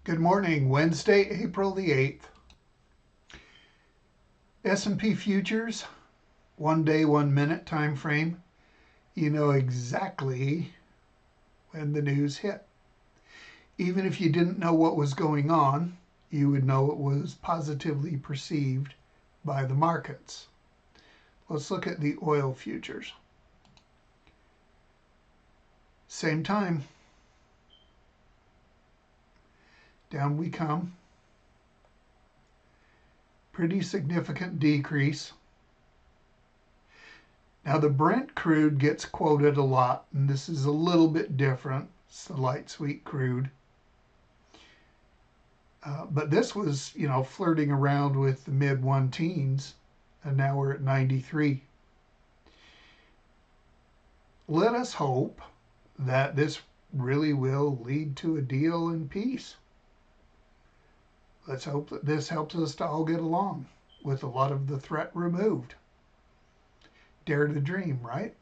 Good morning, Wednesday, April the 8th. S&P futures, 1 day, 1 minute time frame. You know exactly when the news hit. Even if you didn't know what was going on, you would know it was positively perceived by the markets. Let's look at the oil futures. Same time, down we come. Pretty significant decrease. Now the Brent crude gets quoted a lot, and this is a little bit different. It's the light sweet crude. But this was, flirting around with the mid one teens, and now we're at 93. Let us hope that this really will lead to a deal in peace. Let's hope that this helps us to all get along with a lot of the threat removed. Dare to dream, right?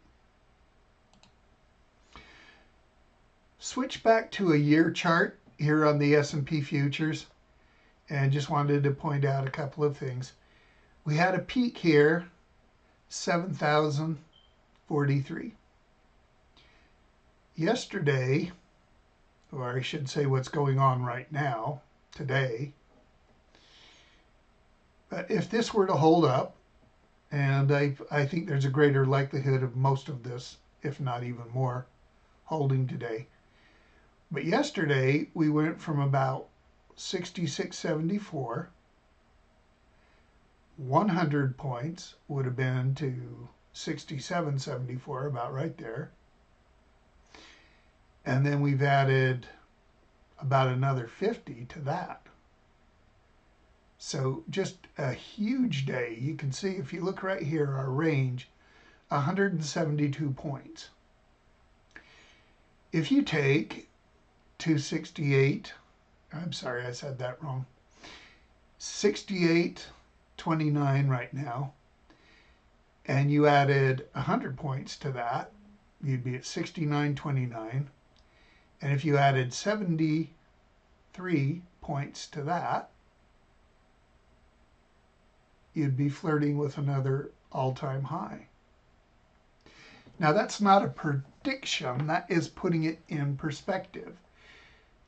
Switch back to a year chart here on the S&P futures, and just wanted to point out a couple of things. We had a peak here, 7,043. Yesterday, or I should say what's going on right now, today, if this were to hold up, and I think there's a greater likelihood of most of this, if not even more, holding today. But yesterday, we went from about 66.74, 100 points would have been to 67.74, about right there. And then we've added about another 50 to that. So just a huge day. You can see if you look right here, our range, 172 points. If you take 268, I'm sorry, I said that wrong, 68.29 right now, and you added 100 points to that, you'd be at 69.29. And if you added 73 points to that, you'd be flirting with another all-time high. Now, that's not a prediction, that is putting it in perspective.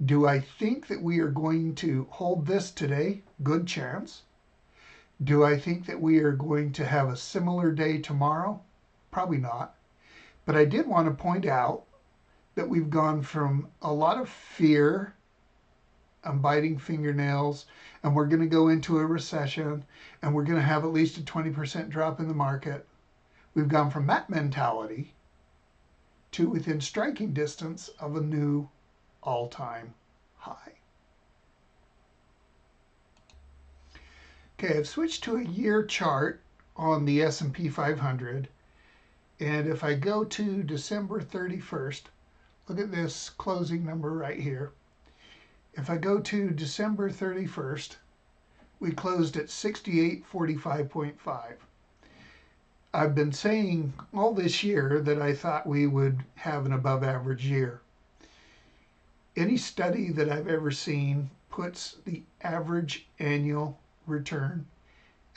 Do I think that we are going to hold this today? Good chance. Do I think that we are going to have a similar day tomorrow? Probably not. But I did want to point out that we've gone from a lot of fear and biting fingernails, and we're going to go into a recession, and we're going to have at least a 20% drop in the market. We've gone from that mentality to within striking distance of a new all-time high. Okay, I've switched to a year chart on the S&P 500, and if I go to December 31st, look at this closing number right here. If I go to December 31st, we closed at 6845.5. I've been saying all this year that I thought we would have an above average year. Any study that I've ever seen puts the average annual return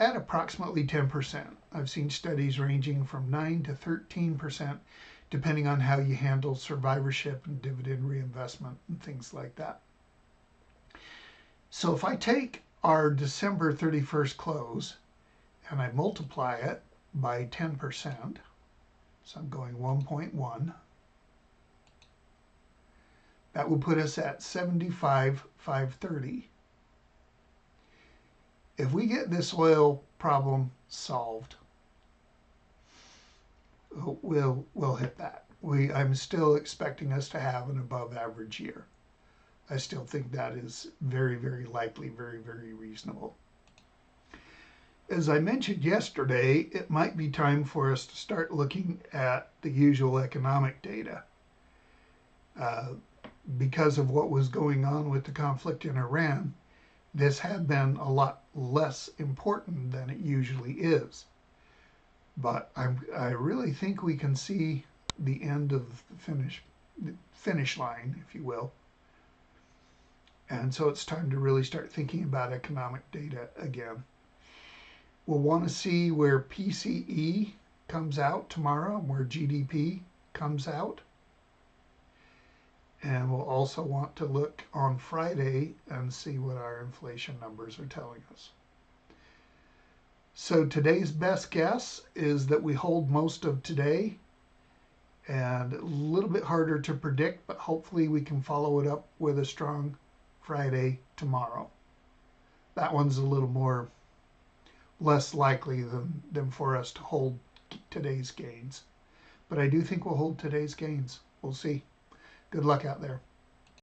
at approximately 10%. I've seen studies ranging from 9 to 13%, depending on how you handle survivorship and dividend reinvestment and things like that. So if I take our December 31st close and I multiply it by 10%, so I'm going 1.1, that will put us at 75,530. If we get this oil problem solved, we'll hit that. I'm still expecting us to have an above average year. I still think that is very, very likely, very, very reasonable. As I mentioned yesterday, it might be time for us to start looking at the usual economic data. Because of what was going on with the conflict in Iran, this had been a lot less important than it usually is. But I really think we can see the end of the finish line, if you will. And so it's time to really start thinking about economic data again. We'll want to see where PCE comes out tomorrow, where GDP comes out. And we'll also want to look on Friday and see what our inflation numbers are telling us. So today's best guess is that we hold most of today, and a little bit harder to predict, but hopefully we can follow it up with a strong Friday tomorrow. That one's a little more less likely than for us to hold today's gains. But I do think we'll hold today's gains. We'll see. Good luck out there.